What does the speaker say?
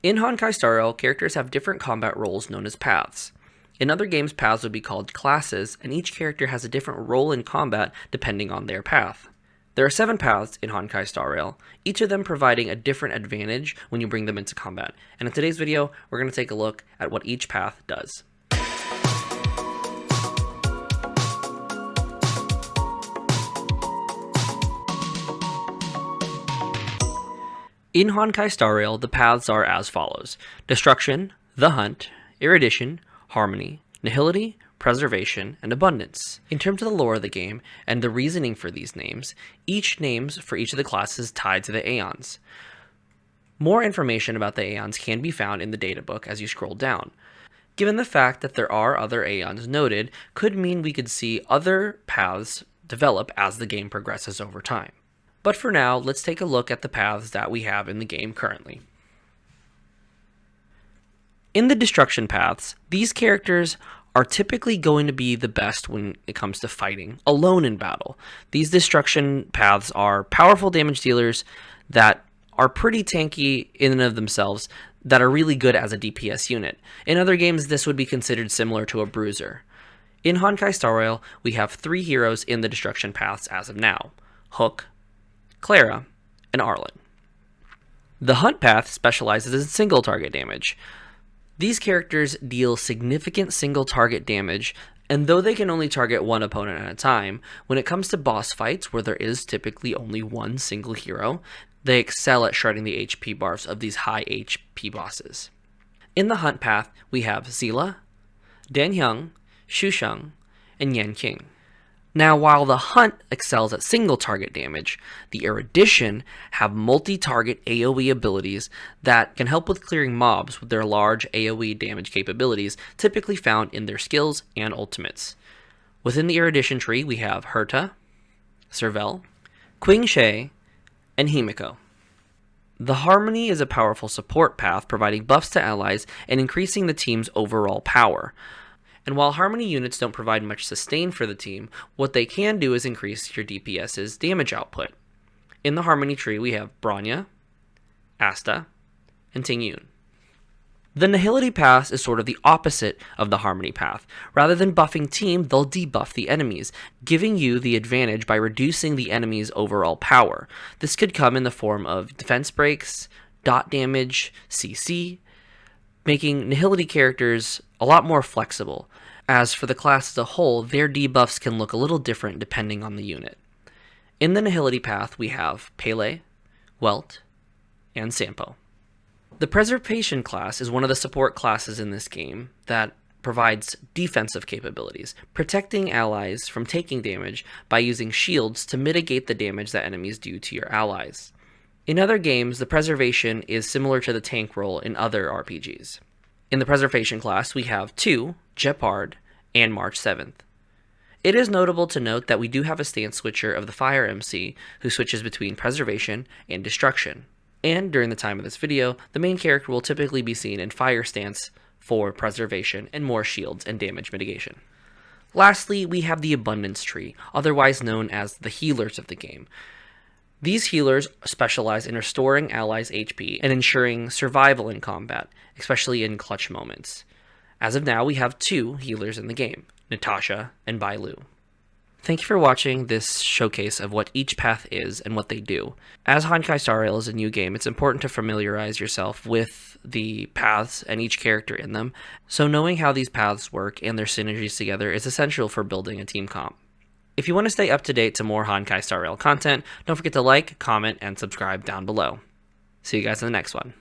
In Honkai Star Rail, characters have different combat roles known as paths. In other games, paths would be called classes, and each character has a different role in combat depending on their path. There are 7 paths in Honkai Star Rail, each of them providing a different advantage when you bring them into combat. And in today's video, we're going to take a look at what each path does. In Honkai Star Rail, the paths are as follows: Destruction, the Hunt, Erudition, Harmony, Nihility, Preservation, and Abundance. In terms of the lore of the game and the reasoning for these names, each names for each of the classes tied to the Aeons. More information about the Aeons can be found in the databook as you scroll down. Given the fact that there are other Aeons noted, could mean we could see other paths develop as the game progresses over time. But for now, let's take a look at the paths that we have in the game currently. In the destruction paths, these characters are typically going to be the best when it comes to fighting alone in battle. These destruction paths are powerful damage dealers that are pretty tanky in and of themselves, that are really good as a DPS unit. In other games, this would be considered similar to a bruiser. In Honkai Star Rail, we have 3 heroes in the destruction paths as of now: Hook, Clara, and Arlen. The Hunt path specializes in single target damage. These characters deal significant single target damage, and though they can only target one opponent at a time, when it comes to boss fights where there is typically only one single hero, they excel at shredding the HP bars of these high HP bosses. In the Hunt path, we have Seele, Dan Hyung, Shu Sheng, and Yan Qing. Now, while the Hunt excels at single target damage, the Erudition have multi-target AoE abilities that can help with clearing mobs with their large AoE damage capabilities typically found in their skills and ultimates. Within the Erudition tree, we have Herta, Serval, Qing She, and Himiko. The Harmony is a powerful support path, providing buffs to allies and increasing the team's overall power. And while Harmony units don't provide much sustain for the team, what they can do is increase your DPS's damage output. In the Harmony tree, we have Bronya, Asta, and Ting Yun. The Nihility path is sort of the opposite of the Harmony path. Rather than buffing team, they'll debuff the enemies, giving you the advantage by reducing the enemy's overall power. This could come in the form of defense breaks, dot damage, CC, making Nihility characters a lot more flexible. As for the class as a whole, their debuffs can look a little different depending on the unit. In the Nihility path, we have Pele, Welt, and Sampo. The Preservation class is one of the support classes in this game that provides defensive capabilities, protecting allies from taking damage by using shields to mitigate the damage that enemies do to your allies. In other games, the Preservation is similar to the tank role in other RPGs. In the Preservation class, we have 2, Jeopard, and March 7th. It is notable to note that we do have a stance switcher of the Fire MC who switches between Preservation and Destruction. And during the time of this video, the main character will typically be seen in Fire stance for Preservation and more shields and damage mitigation. Lastly, we have the Abundance tree, otherwise known as the healers of the game. These healers specialize in restoring allies' HP and ensuring survival in combat, especially in clutch moments. As of now, we have 2 healers in the game, Natasha and Bai Lu. Thank you for watching this showcase of what each path is and what they do. As Honkai Star Rail is a new game, it's important to familiarize yourself with the paths and each character in them, so knowing how these paths work and their synergies together is essential for building a team comp. If you want to stay up to date to more Honkai Star Rail content, don't forget to like, comment, and subscribe down below. See you guys in the next one.